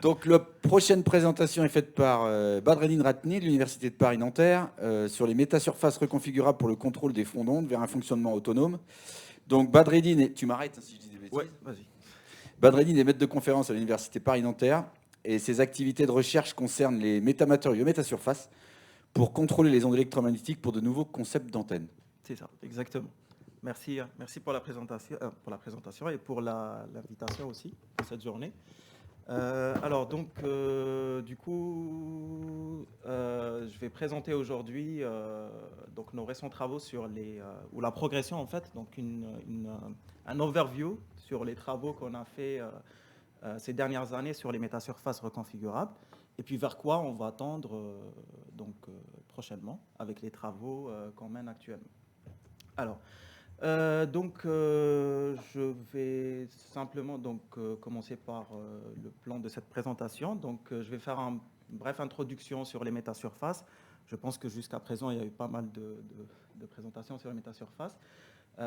Donc, la prochaine présentation est faite par Badreddine Ratni de l'Université de Paris-Nanterre sur les métasurfaces reconfigurables pour le contrôle des fonds d'onde vers un fonctionnement autonome. Donc, Badreddine, tu m'arrêtes hein, si je dis des Ouais, bêtises. vas-y. Badreddine est maître de conférence à l'Université Paris-Nanterre et ses activités de recherche concernent les métamatériaux métasurfaces pour contrôler les ondes électromagnétiques pour de nouveaux concepts d'antennes. C'est ça, exactement. Merci, merci pour la présentation et pour l'invitation aussi pour cette journée. Alors donc, du coup, je vais présenter aujourd'hui donc nos récents travaux sur ou la progression en fait, donc un overview sur les travaux qu'on a fait ces dernières années sur les métasurfaces reconfigurables, et puis vers quoi on va tendre prochainement avec les travaux qu'on mène actuellement. Alors, je vais simplement commencer par le plan de cette présentation. Je vais faire une brève introduction sur les métasurfaces. Je pense que jusqu'à présent, il y a eu pas mal de présentations sur les métasurfaces.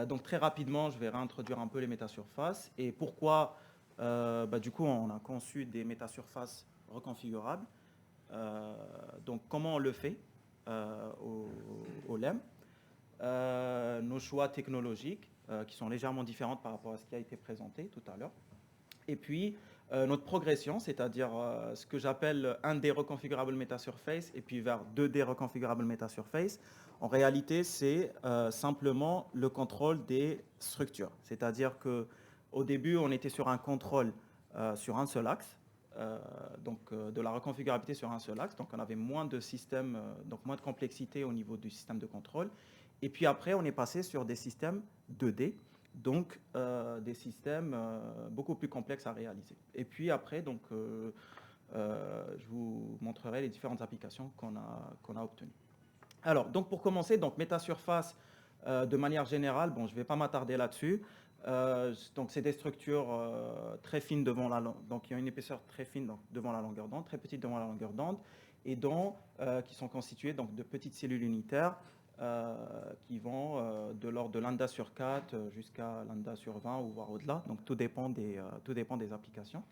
Donc, très rapidement, je vais réintroduire un peu les métasurfaces et pourquoi, du coup, on a conçu des métasurfaces reconfigurables. Donc, comment on le fait au LEM. Nos choix technologiques qui sont légèrement différentes par rapport à ce qui a été présenté tout à l'heure. Et puis, notre progression, c'est-à-dire ce que j'appelle 1D reconfigurable metasurface et puis vers 2D reconfigurable metasurface. En réalité, c'est simplement le contrôle des structures. C'est-à-dire qu'au début, on était sur un contrôle sur un seul axe, de la reconfigurabilité sur un seul axe. Donc, on avait moins de systèmes, donc moins de complexité au niveau du système de contrôle. Et puis après, on est passé sur des systèmes 2D, donc des systèmes beaucoup plus complexes à réaliser. Et puis après, je vous montrerai les différentes applications qu'on a obtenues. Alors, donc pour commencer, donc métasurface, de manière générale, bon, je ne vais pas m'attarder là-dessus. Donc c'est des structures très fines devant donc il y a une épaisseur très fine donc, devant la longueur d'onde, très petite devant la longueur d'onde, et qui sont constituées donc, de petites cellules unitaires qui vont de l'ordre de lambda sur 4 jusqu'à lambda sur 20 ou voire au-delà. Donc tout dépend des applications.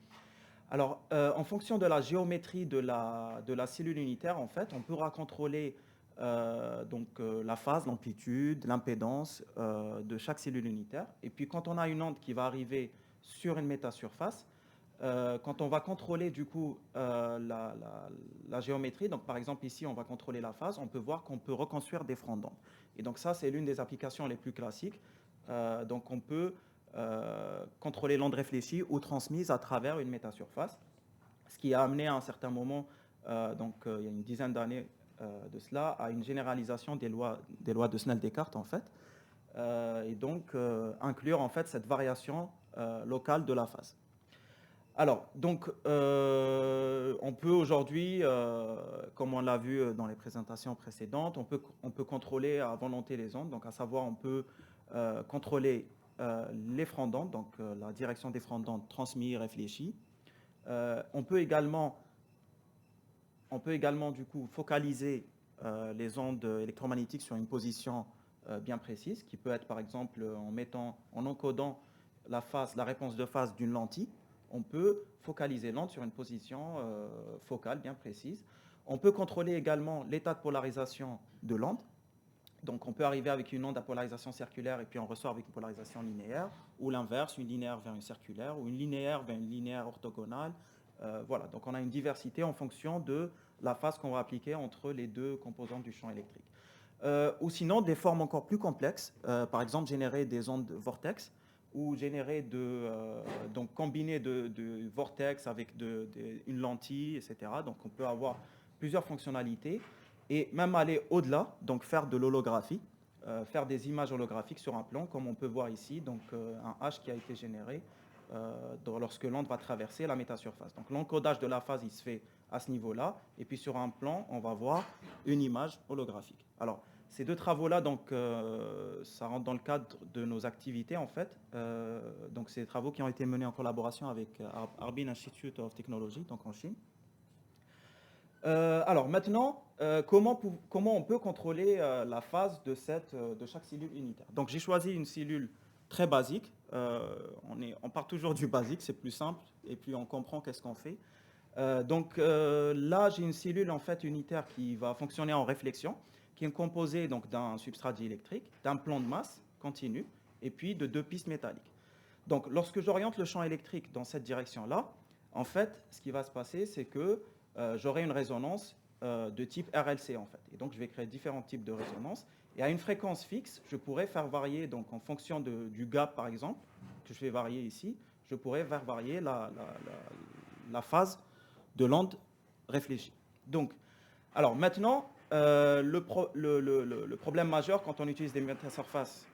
Alors, en fonction de la géométrie de la cellule unitaire, en fait, on pourra contrôler la phase, l'amplitude, l'impédance de chaque cellule unitaire. Et puis, quand on a une onde qui va arriver sur une métasurface, quand on va contrôler du coup la géométrie, donc par exemple ici on va contrôler la phase, on peut voir qu'on peut reconstruire des fronts d'onde. Et donc ça c'est l'une des applications les plus classiques. Donc on peut contrôler l'onde réfléchie ou transmise à travers une métasurface, ce qui a amené à un certain moment, il y a une dizaine d'années de cela, à une généralisation des lois de Snell-Descartes en fait, et donc inclure en fait cette variation locale de la phase. Alors, on peut aujourd'hui, comme on l'a vu dans les présentations précédentes, on peut contrôler à volonté les ondes, donc à savoir on peut contrôler les fronts d'onde, donc la direction des fronts d'onde transmis, réfléchis. On peut également du coup focaliser les ondes électromagnétiques sur une position bien précise, qui peut être par exemple en encodant la réponse de phase d'une lentille. On peut focaliser l'onde sur une position focale bien précise. On peut contrôler également l'état de polarisation de l'onde. Donc on peut arriver avec une onde à polarisation circulaire et puis on ressort avec une polarisation linéaire, ou l'inverse, une linéaire vers une circulaire, ou une linéaire vers une linéaire orthogonale. Voilà, donc on a une diversité en fonction de la phase qu'on va appliquer entre les deux composantes du champ électrique. Ou sinon des formes encore plus complexes, par exemple générer des ondes vortex, ou générer donc combiner de vortex avec une lentille, etc. Donc on peut avoir plusieurs fonctionnalités et même aller au-delà, donc faire de l'holographie, faire des images holographiques sur un plan, comme on peut voir ici, donc un H qui a été généré lorsque l'onde va traverser la métasurface. Donc l'encodage de la phase, il se fait à ce niveau-là, et puis sur un plan, on va voir une image holographique. Alors, ces deux travaux-là, ça rentre dans le cadre de nos activités, en fait. Donc, c'est des travaux qui ont été menés en collaboration avec Harbin Institute of Technology, donc en Chine. Alors maintenant, comment on peut contrôler la phase de chaque cellule unitaire? Donc j'ai choisi une cellule très basique. On part toujours du basique, c'est plus simple, et puis on comprend qu'est-ce qu'on fait. Là, j'ai une cellule en fait unitaire qui va fonctionner en réflexion, qui est composée donc d'un substrat diélectrique, d'un plan de masse continu, et puis de 2 pistes métalliques. Donc, lorsque j'oriente le champ électrique dans cette direction-là, en fait, ce qui va se passer, c'est que j'aurai une résonance de type RLC, en fait. Et donc, je vais créer différents types de résonances. Et à une fréquence fixe, je pourrais faire varier, donc en fonction du gap, par exemple, que je vais varier ici, je pourrais faire varier la phase de l'onde réfléchie. Donc, alors maintenant, le problème majeur quand on utilise des métasurfaces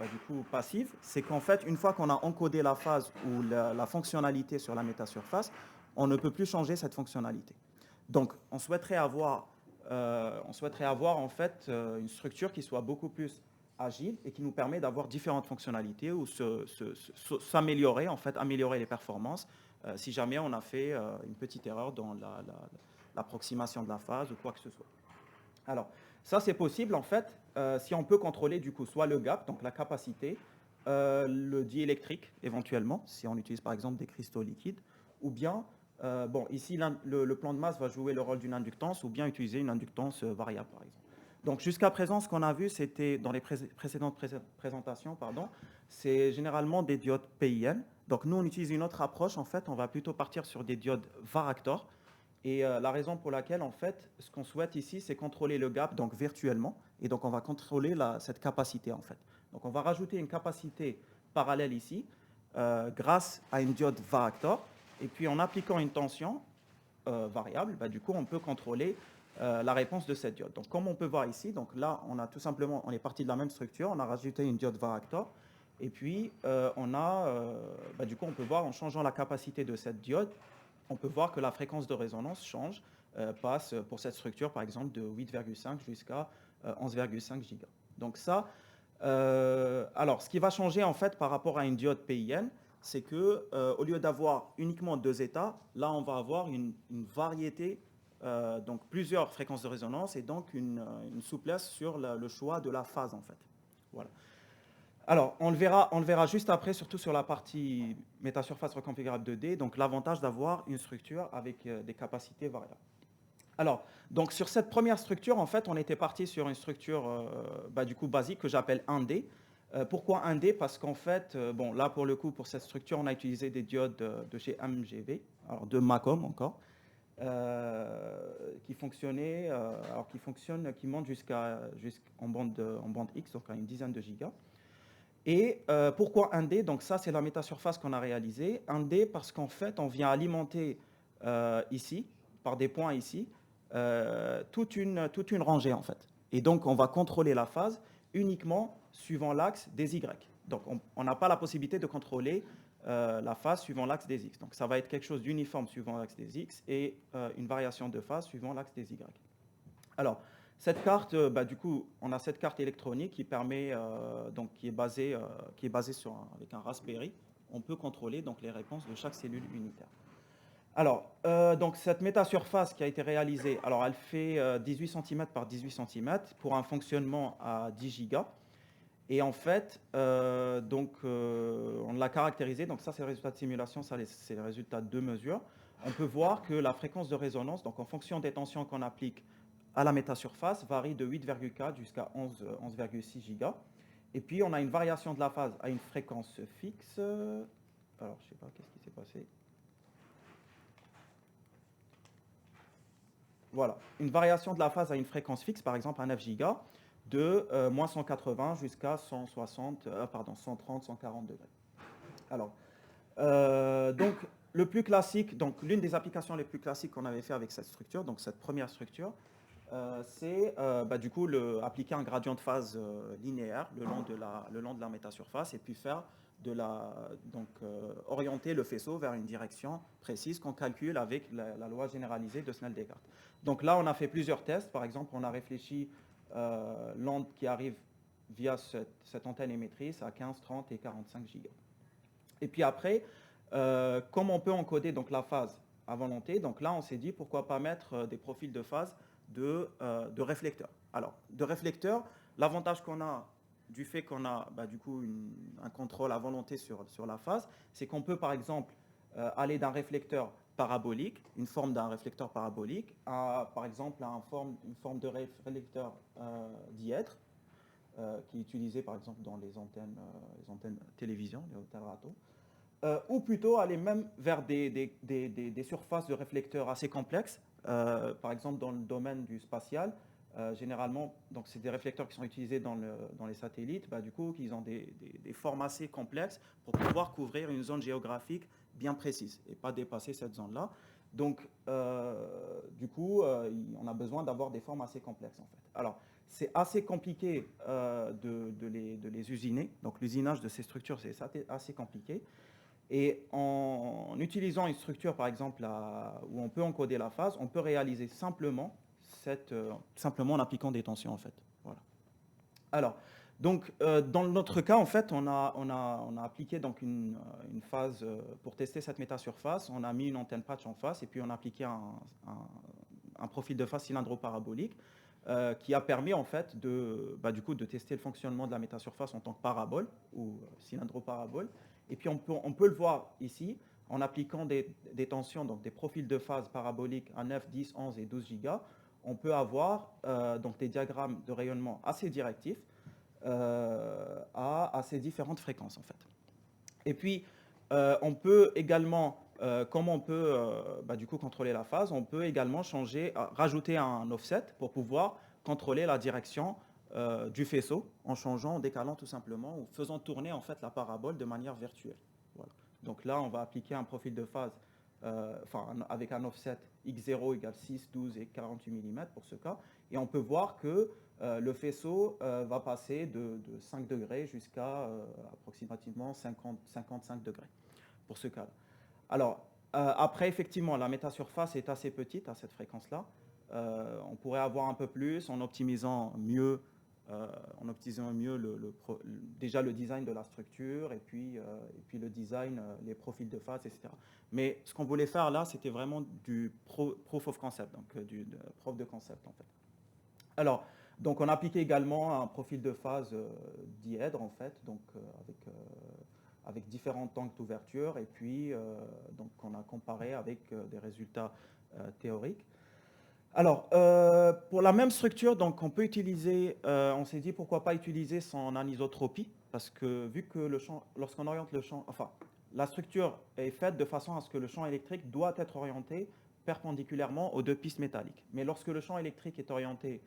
du coup passives, c'est qu'en fait, une fois qu'on a encodé la phase ou la fonctionnalité sur la métasurface, on ne peut plus changer cette fonctionnalité. Donc, on souhaiterait avoir en fait une structure qui soit beaucoup plus agile et qui nous permet d'avoir différentes fonctionnalités ou s'améliorer, en fait, améliorer les performances si jamais on a fait une petite erreur dans l'approximation de la phase ou quoi que ce soit. Alors, ça c'est possible en fait si on peut contrôler du coup soit le gap, donc la capacité, le diélectrique éventuellement, si on utilise par exemple des cristaux liquides, ou bien, ici le plan de masse va jouer le rôle d'une inductance, ou bien utiliser une inductance variable par exemple. Donc jusqu'à présent, ce qu'on a vu, c'était dans les précédentes présentations, c'est généralement des diodes PIN. Donc nous, on utilise une autre approche, en fait, on va plutôt partir sur des diodes varactors. Et la raison pour laquelle, en fait, ce qu'on souhaite ici, c'est contrôler le gap, donc virtuellement. Et donc, on va contrôler cette capacité, en fait. Donc, on va rajouter une capacité parallèle ici, grâce à une diode varactor. Et puis, en appliquant une tension variable, du coup, on peut contrôler la réponse de cette diode. Donc, comme on peut voir ici, donc là, on est parti de la même structure, on a rajouté une diode varactor. Et puis, du coup, on peut voir, en changeant la capacité de cette diode, on peut voir que la fréquence de résonance change, passe pour cette structure, par exemple, de 8,5 jusqu'à 11,5 gigas. Donc ça, alors, ce qui va changer, en fait, par rapport à une diode PIN, c'est que au lieu d'avoir uniquement 2 états, là, on va avoir une variété, donc plusieurs fréquences de résonance et donc une souplesse sur le choix de la phase, en fait. Voilà. Alors, on le verra juste après, surtout sur la partie métasurface reconfigurable 2D, donc l'avantage d'avoir une structure avec des capacités variables. Alors, donc sur cette première structure, en fait, on était parti sur une structure du coup basique que j'appelle 1D. Pourquoi 1D? Parce qu'en fait, là pour le coup, pour cette structure, on a utilisé des diodes de chez MGV, alors de MACOM encore, qui fonctionnaient, qui montent jusqu'en bande X, donc à une dizaine de gigas. Et pourquoi 1D? Donc ça, c'est la métasurface qu'on a réalisée. 1D parce qu'en fait, on vient alimenter ici, par des points ici, toute une rangée en fait. Et donc, on va contrôler la phase uniquement suivant l'axe des Y. Donc, on n'a pas la possibilité de contrôler la phase suivant l'axe des X. Donc, ça va être quelque chose d'uniforme suivant l'axe des X et une variation de phase suivant l'axe des Y. Alors, cette carte, du coup, on a cette carte électronique qui permet, qui est basée avec un Raspberry. On peut contrôler donc les réponses de chaque cellule unitaire. Alors, donc cette métasurface qui a été réalisée, alors elle fait 18 cm par 18 cm pour un fonctionnement à 10 gigas. Et en fait, on l'a caractérisé. Donc ça, c'est le résultat de simulation, ça, c'est le résultat de 2 mesures. On peut voir que la fréquence de résonance, donc en fonction des tensions qu'on applique à la métasurface, varie de 8,4 jusqu'à 11,6 gigas. Et puis, on a une variation de la phase à une fréquence fixe. Alors, je ne sais pas, qu'est-ce qui s'est passé? Voilà, une variation de la phase à une fréquence fixe, par exemple à 9 gigas, de moins 180 jusqu'à 130, 140 degrés. Alors, donc, le plus classique, donc l'une des applications les plus classiques qu'on avait fait avec cette structure, donc cette première structure, c'est du coup appliquer un gradient de phase linéaire le long de la métasurface et puis faire orienter le faisceau vers une direction précise qu'on calcule avec la loi généralisée de Snell-Descartes. Donc là, on a fait plusieurs tests. Par exemple, on a réfléchi l'onde qui arrive via cette antenne émettrice à 15, 30 et 45 gigas. Et puis après, comme on peut encoder donc la phase à volonté, donc là, on s'est dit pourquoi pas mettre des profils de phase de réflecteurs. Alors, de réflecteurs, l'avantage qu'on a du fait qu'on a du coup un contrôle à volonté sur la phase, c'est qu'on peut par exemple aller d'un réflecteur parabolique, une forme d'un réflecteur parabolique, par exemple une forme de réflecteur dièdre, qui est utilisé par exemple dans les antennes télévision, les hautes râteaux. Ou plutôt aller même vers des surfaces de réflecteurs assez complexes, par exemple dans le domaine du spatial. Généralement, donc c'est des réflecteurs qui sont utilisés dans les satellites, du coup, ils ont des formes assez complexes pour pouvoir couvrir une zone géographique bien précise et pas dépasser cette zone-là. Donc, du coup, on a besoin d'avoir des formes assez complexes, en fait. Alors, c'est assez compliqué de les usiner. Donc, l'usinage de ces structures, c'est assez compliqué. Et en utilisant une structure, par exemple, où on peut encoder la phase, on peut réaliser simplement en appliquant des tensions, en fait. Voilà. Alors, donc, dans notre cas, en fait, on a appliqué donc une phase pour tester cette métasurface. On a mis une antenne patch en face et puis on a appliqué un profil de phase cylindro-parabolique qui a permis, en fait, du coup, de tester le fonctionnement de la métasurface en tant que parabole ou cylindro-parabole. Et puis, on peut le voir ici, en appliquant des tensions, donc des profils de phase paraboliques à 9, 10, 11 et 12 gigas, on peut avoir donc des diagrammes de rayonnement assez directifs à ces différentes fréquences, en fait. Et puis, on peut également, comme on peut du coup contrôler la phase, on peut également rajouter un offset pour pouvoir contrôler la direction du faisceau en changeant, en décalant tout simplement, ou faisant tourner en fait la parabole de manière virtuelle. Voilà. Donc là, on va appliquer un profil de phase avec un offset x0 égale 6, 12 et 48 mm pour ce cas. Et on peut voir que le faisceau va passer de 5 degrés jusqu'à approximativement 55 degrés pour ce cas-là. Alors, après, effectivement, la métasurface est assez petite à cette fréquence-là. On pourrait avoir un peu plus en optimisant mieux déjà le design de la structure et puis le design, les profils de phase, etc. Mais ce qu'on voulait faire là, c'était vraiment du proof of concept, donc du preuve de concept en fait. Alors, donc on a appliqué également un profil de phase dièdre en fait, donc avec différents angles d'ouverture et puis donc on a comparé avec des résultats théoriques. Alors, pour la même structure, donc on peut utiliser, on s'est dit pourquoi pas utiliser son anisotropie, parce que vu que le champ, lorsqu'on oriente le champ, enfin, la structure est faite de façon à ce que le champ électrique doit être orienté perpendiculairement aux deux pistes métalliques. Mais lorsque le champ électrique est orienté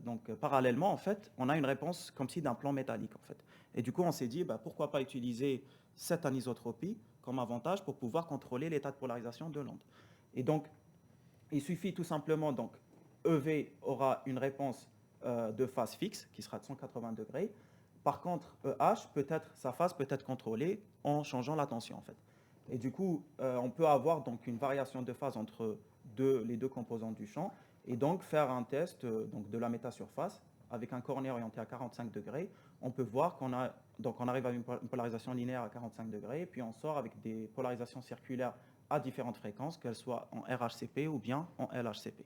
donc parallèlement, en fait, on a une réponse comme si d'un plan métallique, en fait. Et du coup, on s'est dit, pourquoi pas utiliser cette anisotropie comme avantage pour pouvoir contrôler l'état de polarisation de l'onde. Et donc, il suffit tout simplement, donc, EV aura une réponse de phase fixe, qui sera de 180 degrés. Par contre, EH, sa phase peut être contrôlée en changeant la tension, en fait. Et du coup, on peut avoir donc une variation de phase entre les deux composantes du champ, et donc faire un test donc, de la métasurface avec un cornet orienté à 45 degrés. On peut voir qu'on arrive à une polarisation linéaire à 45 degrés, puis on sort avec des polarisations circulaires à différentes fréquences, qu'elles soient en RHCP ou bien en LHCP.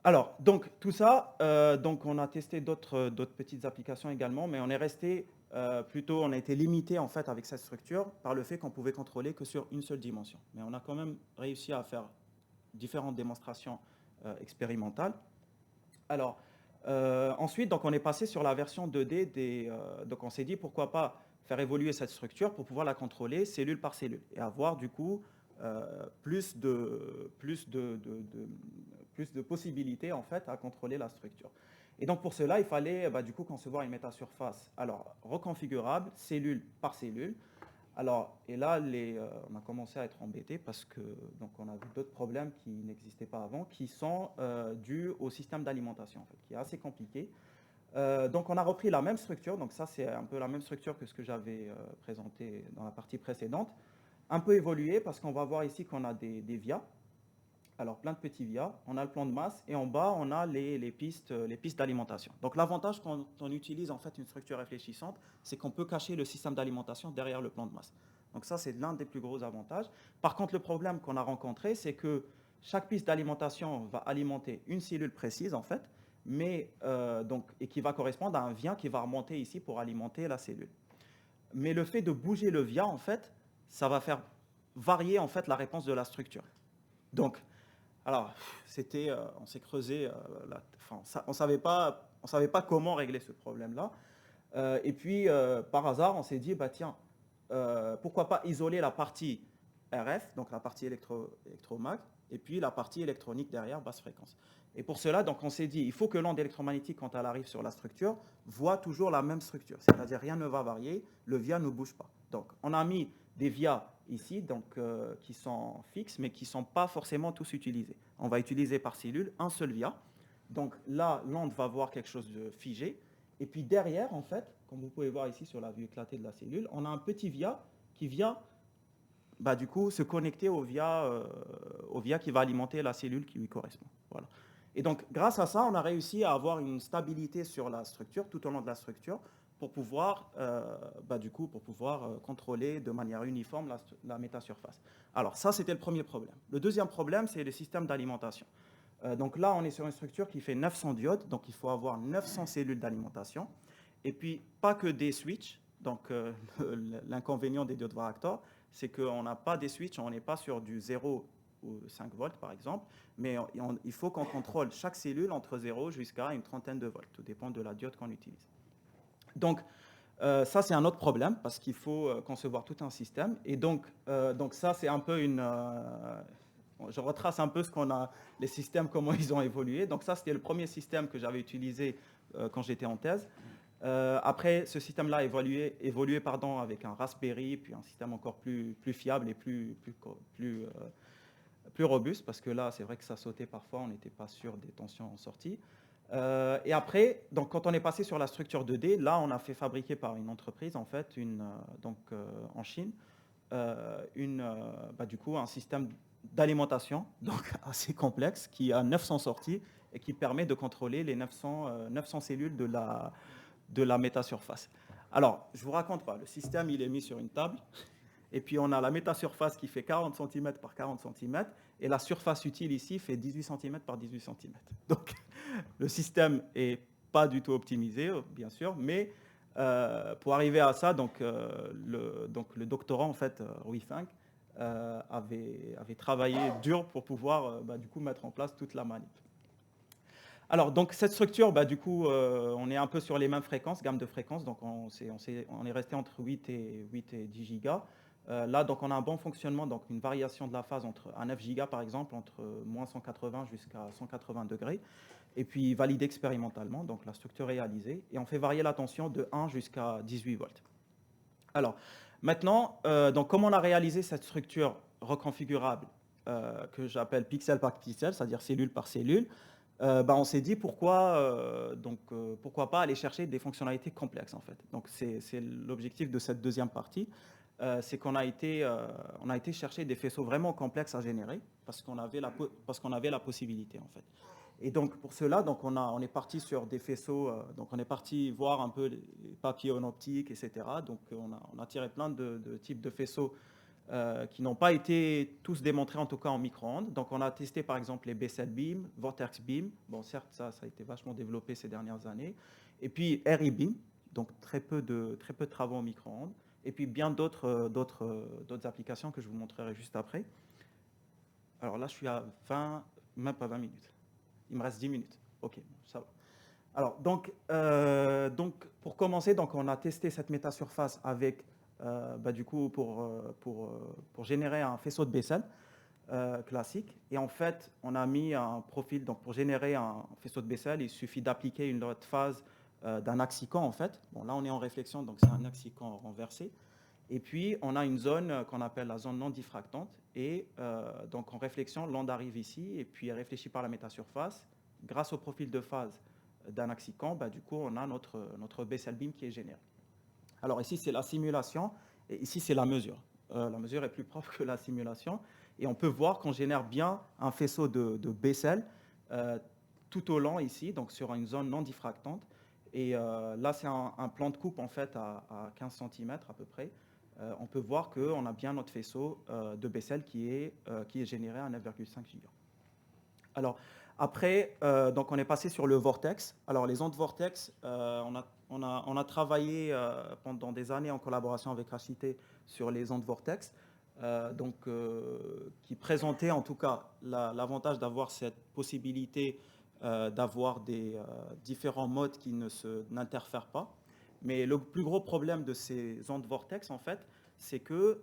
Alors, donc tout ça, donc on a testé d'autres petites applications également, mais on est resté on a été limité en fait avec cette structure par le fait qu'on pouvait contrôler que sur une seule dimension. Mais on a quand même réussi à faire différentes démonstrations expérimentales. Alors, ensuite, donc on est passé sur la version 2D donc on s'est dit pourquoi pas faire évoluer cette structure pour pouvoir la contrôler cellule par cellule et avoir du coup plus de possibilités en fait à contrôler la structure. Et donc pour cela, il fallait du coup concevoir une métasurface alors reconfigurable cellule par cellule. Alors, et là, on a commencé à être embêté parce que donc on a vu d'autres problèmes qui n'existaient pas avant, qui sont dus au système d'alimentation, en fait, qui est assez compliqué. Donc on a repris la même structure, donc ça c'est un peu la même structure que ce que j'avais présenté dans la partie précédente, un peu évolué parce qu'on va voir ici qu'on a des vias, alors plein de petits vias, on a le plan de masse et en bas on a les pistes d'alimentation. Donc l'avantage quand on utilise en fait une structure réfléchissante, c'est qu'on peut cacher le système d'alimentation derrière le plan de masse. Donc ça c'est l'un des plus gros avantages. Par contre le problème qu'on a rencontré, c'est que chaque piste d'alimentation va alimenter une cellule précise en fait, mais et qui va correspondre à un via qui va remonter ici pour alimenter la cellule. Mais le fait de bouger le via en fait, ça va faire varier en fait la réponse de la structure. Donc, alors, on s'est creusé, on savait pas comment régler ce problème-là. Et puis, par hasard, on s'est dit, bah tiens, pourquoi pas isoler la partie RF, donc la partie électromag, et puis la partie électronique derrière, basse fréquence. Et pour cela, donc, on s'est dit, il faut que l'onde électromagnétique, quand elle arrive sur la structure, voit toujours la même structure. C'est-à-dire, rien ne va varier, le via ne bouge pas. Donc, on a mis des vias ici, donc, qui sont fixes, mais qui ne sont pas forcément tous utilisés. On va utiliser par cellule un seul via. Donc là, l'onde va voir quelque chose de figé. Et puis derrière, en fait, comme vous pouvez voir ici sur la vue éclatée de la cellule, on a un petit via qui vient du coup, se connecter au via qui va alimenter la cellule qui lui correspond. Voilà. Et donc, grâce à ça, on a réussi à avoir une stabilité sur la structure, tout au long de la structure, pour pouvoir, contrôler de manière uniforme la métasurface. Alors, ça, c'était le premier problème. Le deuxième problème, c'est le système d'alimentation. Donc là, on est sur une structure qui fait 900 diodes, donc il faut avoir 900 cellules d'alimentation. Et puis, pas que des switches. Donc, l'inconvénient des diodes Varactor, c'est qu'on n'a pas des switches, on n'est pas sur du 0 ou 5 volts, par exemple, mais il faut qu'on contrôle chaque cellule entre 0 jusqu'à une trentaine de volts. Tout dépend de la diode qu'on utilise. Donc, ça, c'est un autre problème, parce qu'il faut concevoir tout un système. Et donc ça, c'est un peu je retrace un peu les systèmes, comment ils ont évolué. Donc ça, c'était le premier système que j'avais utilisé quand j'étais en thèse. Après, ce système-là a évolué avec un Raspberry, puis un système encore plus fiable et plus robuste, parce que là, c'est vrai que ça sautait parfois, on n'était pas sûr des tensions en sortie. Et après, donc, quand on est passé sur la structure 2D, là, on a fait fabriquer par une entreprise, en fait, en Chine, du coup, un système d'alimentation, donc assez complexe, qui a 900 sorties et qui permet de contrôler les 900 cellules de la métasurface. Alors, je vous raconte pas, le système, il est mis sur une table, et puis on a la métasurface qui fait 40 cm par 40 cm, et la surface utile ici fait 18 cm par 18 cm. Donc, le système n'est pas du tout optimisé, bien sûr, mais pour arriver à ça, le doctorant, en fait, Rui Feng, avait travaillé dur pour pouvoir du coup mettre en place toute la manip. Alors, donc, cette structure, du coup, on est un peu sur les mêmes fréquences, gamme de fréquences, donc on est resté entre 8 et 10 gigas. Là, donc, on a un bon fonctionnement, donc une variation de la phase à 9 gigas, par exemple, entre moins 180 jusqu'à 180 degrés, et puis validé expérimentalement, donc la structure réalisée, et on fait varier la tension de 1 jusqu'à 18 volts. Alors, maintenant, donc, comme on a réalisé cette structure reconfigurable que j'appelle pixel par pixel, c'est-à-dire cellule par cellule, on s'est dit pourquoi pas aller chercher des fonctionnalités complexes, en fait. Donc, c'est l'objectif de cette deuxième partie, c'est qu'on a été chercher des faisceaux vraiment complexes à générer parce qu'on avait la possibilité, en fait. Et donc, pour cela, donc, on est parti sur des faisceaux, donc on est parti voir un peu les papillons optiques, etc. Donc, on a tiré plein de types de faisceaux qui n'ont pas été tous démontrés, en tout cas en micro-ondes. Donc, on a testé, par exemple, les Bessel Beam, Vortex Beam. Bon, certes, ça a été vachement développé ces dernières années. Et puis, RE Beam, donc très peu de travaux en micro-ondes. Et puis, bien d'autres applications que je vous montrerai juste après. Alors là, je suis à même pas 20 minutes. Il me reste 10 minutes. OK, ça va. Alors, donc pour commencer, donc, on a testé cette métasurface avec, du coup, pour générer un faisceau de Bessel classique. Et en fait, on a mis un profil. Donc, pour générer un faisceau de Bessel, il suffit d'appliquer une autre phase d'un axican, en fait. Bon, là, on est en réflexion, donc c'est un axican renversé. Et puis, on a une zone qu'on appelle la zone non diffractante. Et donc, en réflexion, l'onde arrive ici et puis est réfléchie par la métasurface. Grâce au profil de phase d'un axican, du coup, on a notre Bessel Beam qui est généré. Alors, ici, c'est la simulation et ici, c'est la mesure. La mesure est plus propre que la simulation. Et on peut voir qu'on génère bien un faisceau de Bessel tout au long ici, donc sur une zone non diffractante. Et là, c'est un plan de coupe, en fait, à 15 cm à peu près. On peut voir qu'on a bien notre faisceau de Bessel qui est généré à 9,5 giga. Alors, après, donc on est passé sur le vortex. Alors, les ondes vortex, on a travaillé pendant des années en collaboration avec HIT sur les ondes vortex. qui présentait en tout cas l'avantage d'avoir cette possibilité d'avoir des différents modes qui n'interfèrent pas. Mais le plus gros problème de ces ondes vortex, en fait, c'est que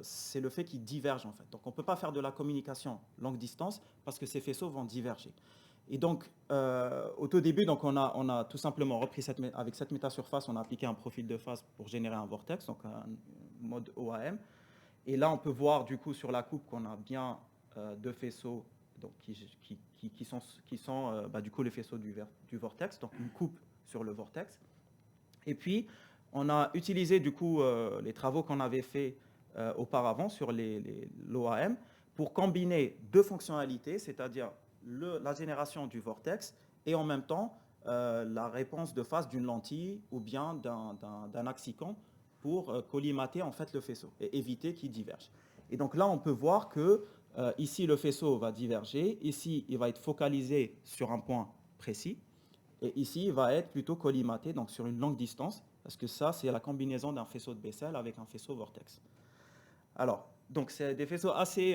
c'est le fait qu'ils divergent, en fait. Donc, on ne peut pas faire de la communication longue distance parce que ces faisceaux vont diverger. Et donc, au tout début, donc on a tout simplement repris avec cette métasurface, on a appliqué un profil de phase pour générer un vortex, donc un mode OAM. Et là, on peut voir du coup sur la coupe qu'on a bien deux faisceaux donc, qui sont du coup les faisceaux du vortex, donc une coupe sur le vortex. Et puis, on a utilisé du coup les travaux qu'on avait fait auparavant sur l'OAM pour combiner deux fonctionnalités, c'est-à-dire la génération du vortex et en même temps la réponse de phase d'une lentille ou bien d'un axicon pour collimater en fait le faisceau et éviter qu'il diverge. Et donc là, on peut voir que ici, le faisceau va diverger, ici, il va être focalisé sur un point précis, et ici, il va être plutôt collimaté, donc sur une longue distance, parce que ça, c'est la combinaison d'un faisceau de Bessel avec un faisceau vortex. Alors, donc c'est des faisceaux assez,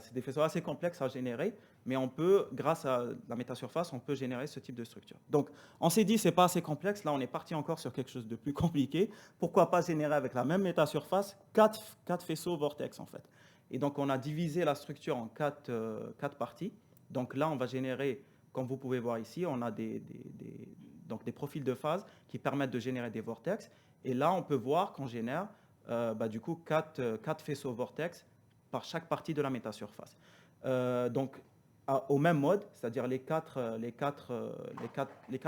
c'est des faisceaux assez complexes à générer, mais on peut, grâce à la métasurface, on peut générer ce type de structure. Donc, on s'est dit, c'est pas assez complexe. Là, on est parti encore sur quelque chose de plus compliqué. Pourquoi pas générer avec la même métasurface quatre faisceaux vortex, en fait. Et donc, on a divisé la structure en quatre parties. Donc là, on va générer, comme vous pouvez voir ici, on a des profils de phase qui permettent de générer des vortex. Et là, on peut voir qu'on génère du coup quatre faisceaux vortex par chaque partie de la métasurface. Donc, au même mode, c'est-à-dire les quatre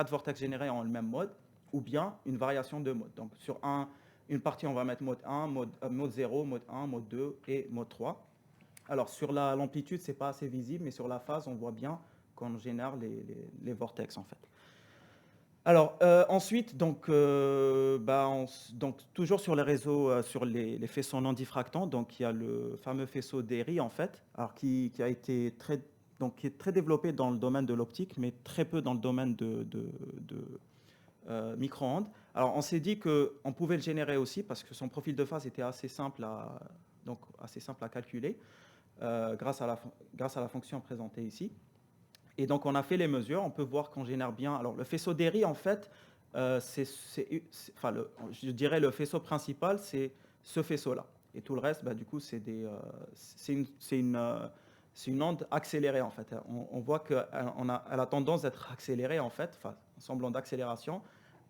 vortex générés en le même mode, ou bien une variation de mode. Donc, sur une partie, on va mettre mode 1, mode 0, mode 1, mode 2 et mode 3. Alors, sur l'amplitude, ce n'est pas assez visible, mais sur la phase, on voit bien qu'on génère les vortex, en fait. Alors, ensuite, donc, toujours sur les réseaux, sur les faisceaux non diffractants, donc il y a le fameux faisceau d'Airy, en fait, alors qui est très développé dans le domaine de l'optique, mais très peu dans le domaine de micro-ondes. Alors, on s'est dit qu'on pouvait le générer aussi, parce que son profil de phase était assez simple à calculer, grâce à la fonction présentée ici. Et donc, on a fait les mesures. On peut voir qu'on génère bien. Alors, le faisceau d'Airy, en fait, je dirais le faisceau principal, c'est ce faisceau-là. Et tout le reste, du coup, c'est une onde accélérée, en fait. On voit qu'elle a tendance d'être accélérée, en fait, un semblant d'accélération,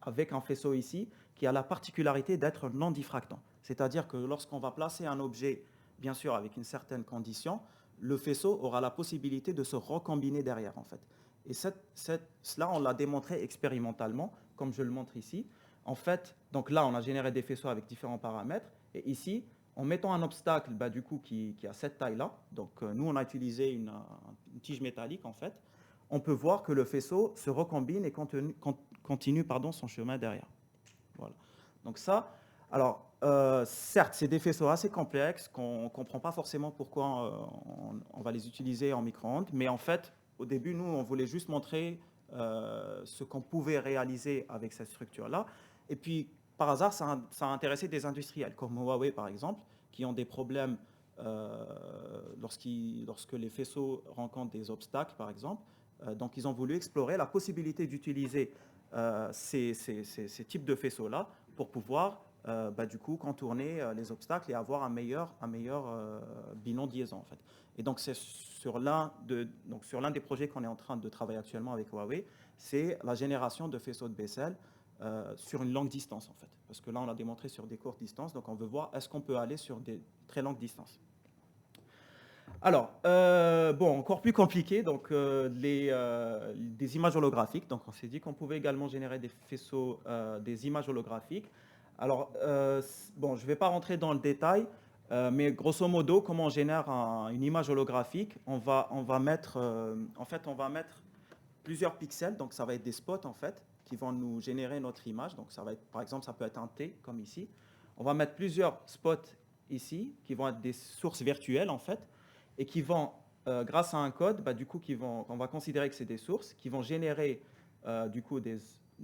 avec un faisceau ici qui a la particularité d'être non diffractant. C'est-à-dire que lorsqu'on va placer un objet, bien sûr, avec une certaine condition, le faisceau aura la possibilité de se recombiner derrière, en fait. Et cela, on l'a démontré expérimentalement, comme je le montre ici. En fait, donc là, on a généré des faisceaux avec différents paramètres. Et ici, en mettant un obstacle du coup, qui a cette taille-là, donc nous, on a utilisé une tige métallique, en fait, on peut voir que le faisceau se recombine et continue son chemin derrière. Voilà. Donc ça, alors, certes, c'est des faisceaux assez complexes qu'on ne comprend pas forcément pourquoi on va les utiliser en micro-ondes, mais en fait, au début, nous, on voulait juste montrer ce qu'on pouvait réaliser avec cette structure-là. Et puis, par hasard, ça a intéressé des industriels, comme Huawei, par exemple, qui ont des problèmes lorsque les faisceaux rencontrent des obstacles, par exemple. Donc, ils ont voulu explorer la possibilité d'utiliser ces types de faisceaux-là pour pouvoir du coup contourner les obstacles et avoir un meilleur bilan de liaison, en fait. Et donc c'est sur l'un des projets qu'on est en train de travailler actuellement avec Huawei, c'est la génération de faisceaux de Bessel sur une longue distance, en fait. Parce que là, on a démontré sur des courtes distances, donc on veut voir est-ce qu'on peut aller sur des très longues distances. Alors, encore plus compliqué, donc des images holographiques. Donc, on s'est dit qu'on pouvait également générer des faisceaux, des images holographiques. Alors, je ne vais pas rentrer dans le détail, mais grosso modo, comment on génère une image holographique, on va mettre plusieurs pixels, donc ça va être des spots, en fait, qui vont nous générer notre image. Donc, ça va être, par exemple, ça peut être un T, comme ici. On va mettre plusieurs spots ici, qui vont être des sources virtuelles, en fait, et qui vont, grâce à un code, du coup, qu'on va considérer que c'est des sources, qui vont générer du coup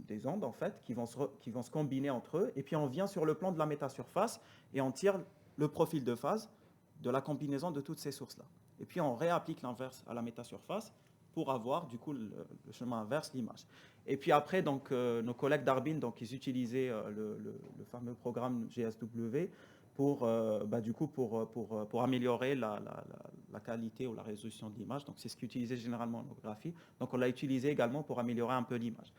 des ondes, en fait, qui vont se combiner entre eux. Et puis, on vient sur le plan de la métasurface et on tire le profil de phase de la combinaison de toutes ces sources-là. Et puis, on réapplique l'inverse à la métasurface pour avoir, du coup, le chemin inverse, l'image. Et puis après, donc, nos collègues d'Arbin, donc, ils utilisaient le fameux programme GSW pour, du coup, pour améliorer la qualité ou la résolution de l'image. Donc, c'est ce qu'ils utilisaient généralement en tomographie. Donc, on l'a utilisé également pour améliorer un peu l'image.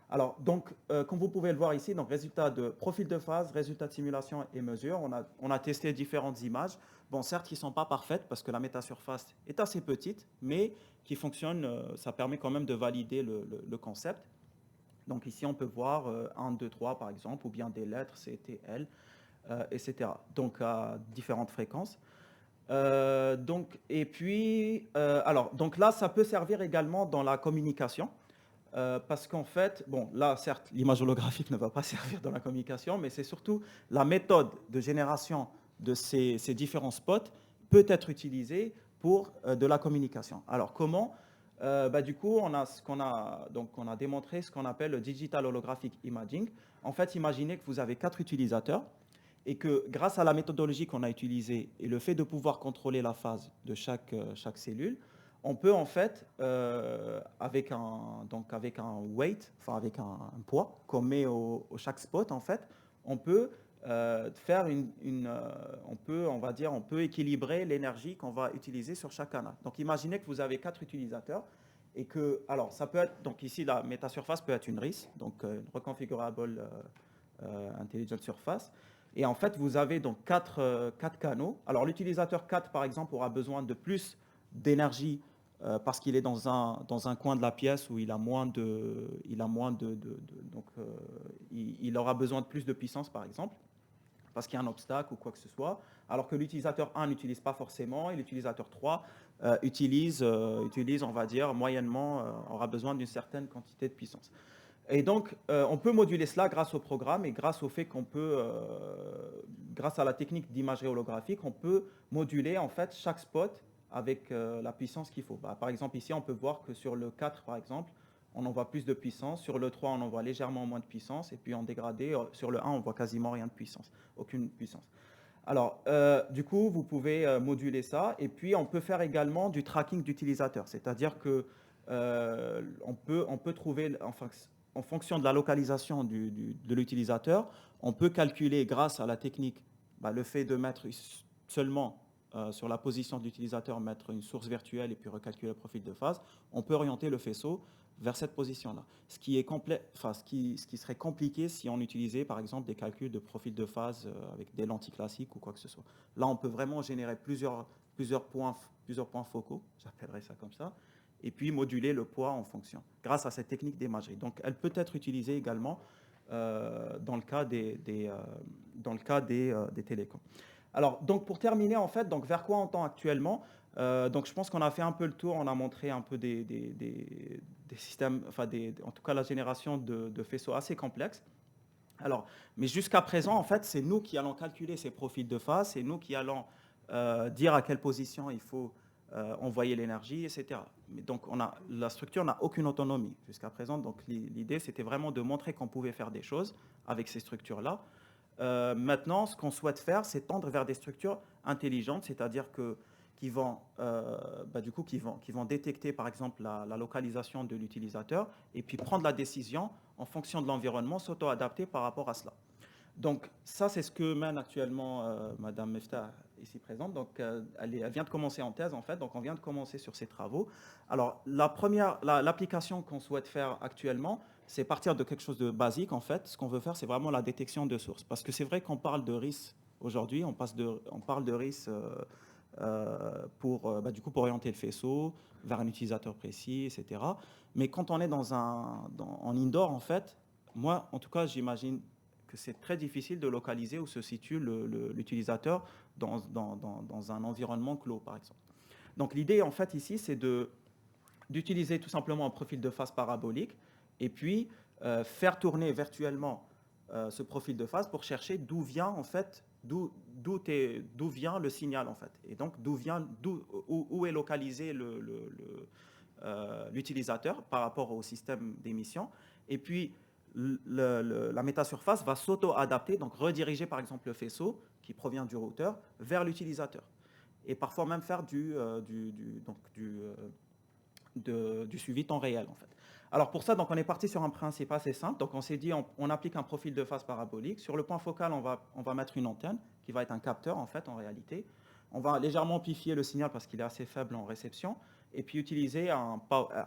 Alors, donc, comme vous pouvez le voir ici, donc, résultat de profil de phase, résultat de simulation et mesure. On a testé différentes images. Bon, certes, qui ne sont pas parfaites parce que la métasurface est assez petite, mais qui fonctionne, ça permet quand même de valider le concept. Donc ici, on peut voir 1, 2, 3 par exemple, ou bien des lettres C, T, L, etc. Donc à différentes fréquences. Donc là, ça peut servir également dans la communication. Parce qu'en fait, bon, là, certes, l'image holographique ne va pas servir dans la communication, mais c'est surtout la méthode de génération de ces différents spots peut être utilisée pour de la communication. Alors, comment du coup, on a démontré ce qu'on appelle le Digital Holographic Imaging. En fait, imaginez que vous avez 4 utilisateurs et que grâce à la méthodologie qu'on a utilisée et le fait de pouvoir contrôler la phase de chaque cellule, on peut en fait, avec un weight, enfin avec un poids qu'on met au chaque spot, en fait, on peut faire on peut équilibrer l'énergie qu'on va utiliser sur chaque canal. Donc imaginez que vous avez 4 utilisateurs et que, alors ça peut être, donc ici la métasurface peut être une RIS, donc une Reconfigurable Intelligent Surface. Et en fait, vous avez donc 4 canaux. Alors l'utilisateur 4, par exemple, aura besoin de plus d'énergie parce qu'il est dans un coin de la pièce où il aura besoin de plus de puissance, par exemple, parce qu'il y a un obstacle ou quoi que ce soit, alors que l'utilisateur 1 n'utilise pas forcément, et l'utilisateur 3 utilise, on va dire, moyennement, aura besoin d'une certaine quantité de puissance. Et donc, on peut moduler cela grâce au programme et grâce au fait qu'on peut, grâce à la technique d'imagerie holographique, on peut moduler en fait chaque spot avec la puissance qu'il faut. Par exemple, ici, on peut voir que sur le 4, par exemple, on envoie plus de puissance. Sur le 3, on envoie légèrement moins de puissance. Et puis en dégradé, sur le 1, on voit quasiment rien de puissance, aucune puissance. Alors, du coup, vous pouvez moduler ça. Et puis, on peut faire également du tracking d'utilisateur. C'est-à-dire que on peut trouver, enfin, en fonction de la localisation de l'utilisateur, on peut calculer grâce à la technique, le fait de mettre seulement sur la position de l'utilisateur, mettre une source virtuelle et puis recalculer le profil de phase, on peut orienter le faisceau vers cette position-là. Ce qui serait compliqué si on utilisait par exemple des calculs de profil de phase avec des lentilles classiques ou quoi que ce soit. Là, on peut vraiment générer plusieurs points focaux, j'appellerais ça comme ça, et puis moduler le poids en fonction, grâce à cette technique d'imagerie. Donc, elle peut être utilisée également dans le cas des télécoms. Alors, donc pour terminer, en fait, donc vers quoi on tend actuellement donc, je pense qu'on a fait un peu le tour, on a montré un peu des systèmes, enfin, en tout cas, la génération de faisceaux assez complexes. Alors, mais jusqu'à présent, en fait, c'est nous qui allons calculer ces profils de phase, c'est nous qui allons dire à quelle position il faut envoyer l'énergie, etc. Mais donc, la structure n'a aucune autonomie jusqu'à présent. Donc, l'idée, c'était vraiment de montrer qu'on pouvait faire des choses avec ces structures-là. Maintenant, ce qu'on souhaite faire, c'est tendre vers des structures intelligentes, c'est-à-dire qui vont détecter, par exemple, la localisation de l'utilisateur et puis prendre la décision en fonction de l'environnement, s'auto-adapter par rapport à cela. Donc, ça, c'est ce que mène actuellement Madame Meftah, ici présente. Donc, elle vient de commencer en thèse, en fait. Donc, on vient de commencer sur ses travaux. Alors, l'application qu'on souhaite faire actuellement, c'est partir de quelque chose de basique, en fait. Ce qu'on veut faire, c'est vraiment la détection de sources. Parce que c'est vrai qu'on parle de RIS aujourd'hui, on parle de RIS pour orienter le faisceau vers un utilisateur précis, etc. Mais quand on est en indoor, en fait, moi, en tout cas, j'imagine que c'est très difficile de localiser où se situe l'utilisateur dans un environnement clos, par exemple. Donc l'idée, en fait, ici, c'est d'utiliser tout simplement un profil de phase parabolique et puis faire tourner virtuellement ce profil de phase pour chercher d'où vient, en fait, d'où vient le signal, en fait. Et donc, où est localisé l'utilisateur par rapport au système d'émission. Et puis, la métasurface va s'auto-adapter, donc rediriger par exemple le faisceau qui provient du routeur vers l'utilisateur. Et parfois même faire du suivi temps réel en fait. Alors pour ça, donc, on est parti sur un principe assez simple. Donc on s'est dit, on applique un profil de phase parabolique. Sur le point focal, on va mettre une antenne qui va être un capteur en fait en réalité. On va légèrement amplifier le signal parce qu'il est assez faible en réception. Et puis utiliser un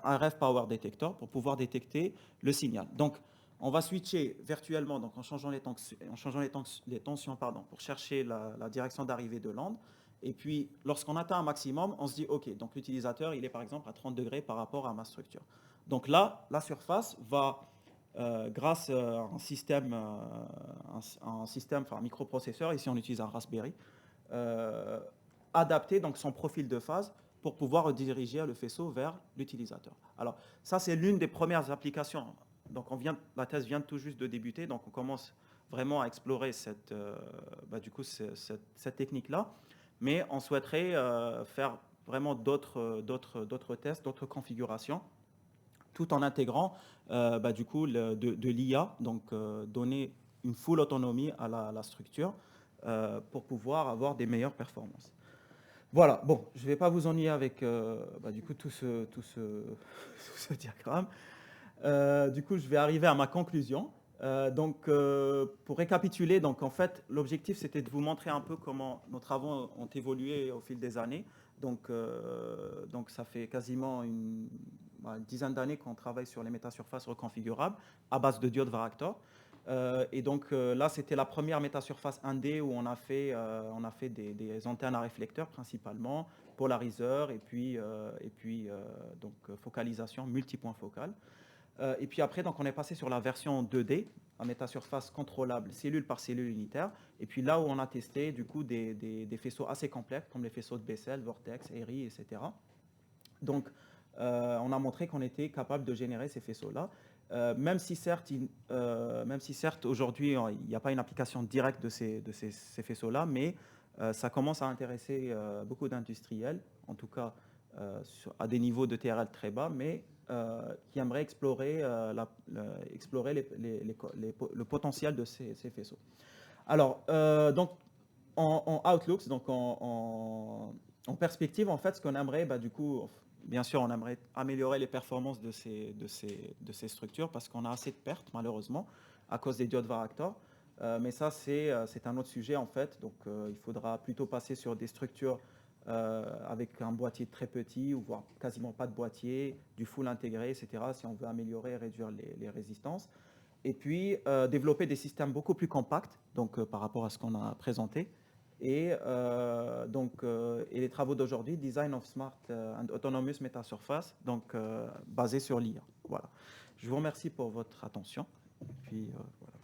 RF Power Detector pour pouvoir détecter le signal. Donc on va switcher virtuellement donc en changeant les tensions pour chercher la direction d'arrivée de l'onde. Et puis, lorsqu'on atteint un maximum, on se dit, OK, donc l'utilisateur, il est par exemple à 30 degrés par rapport à ma structure. Donc là, la surface va, grâce à un système, un microprocesseur, ici on utilise un Raspberry, adapter donc son profil de phase pour pouvoir rediriger le faisceau vers l'utilisateur. Alors, ça, c'est l'une des premières applications. Donc, la thèse vient tout juste de débuter, donc on commence vraiment à explorer cette technique-là. Mais on souhaiterait faire vraiment d'autres tests, d'autres configurations, tout en intégrant de l'IA, donc donner une full autonomie à la structure pour pouvoir avoir des meilleures performances. Voilà, bon, je ne vais pas vous ennuyer avec tout ce diagramme. Du coup, je vais arriver à ma conclusion. Pour récapituler, donc en fait, l'objectif c'était de vous montrer un peu comment nos travaux ont évolué au fil des années. Donc ça fait quasiment une dizaine d'années qu'on travaille sur les métasurfaces reconfigurables à base de diodes Varactor. Là, c'était la première métasurface 1D où on a fait des antennes à réflecteurs principalement, polariseurs et puis focalisation, multipoint focal. Et puis après, donc, on est passé sur la version 2D, à métasurface contrôlable cellule par cellule unitaire. Et puis là où on a testé du coup des faisceaux assez complexes, comme les faisceaux de Bessel, Vortex, Airy, etc. Donc, on a montré qu'on était capable de générer ces faisceaux-là. Même si certes, aujourd'hui, il n'y a pas une application directe de ces faisceaux-là, mais ça commence à intéresser beaucoup d'industriels, en tout cas à des niveaux de TRL très bas, mais qui aimeraient explorer, le potentiel de ces faisceaux. Alors, donc, en Outlook, donc en perspective, en fait, ce qu'on aimerait, du coup, bien sûr, on aimerait améliorer les performances de ces structures parce qu'on a assez de pertes, malheureusement, à cause des diodes Varactor. Mais ça, c'est un autre sujet, en fait. Donc, il faudra plutôt passer sur des structures avec un boîtier très petit, ou voire quasiment pas de boîtier, du full intégré, etc., si on veut améliorer et réduire les résistances. Et puis, développer des systèmes beaucoup plus compacts, donc par rapport à ce qu'on a présenté. Et les travaux d'aujourd'hui, Design of Smart and Autonomous Metasurface, donc basé sur l'IA. Voilà. Je vous remercie pour votre attention. Et puis, voilà.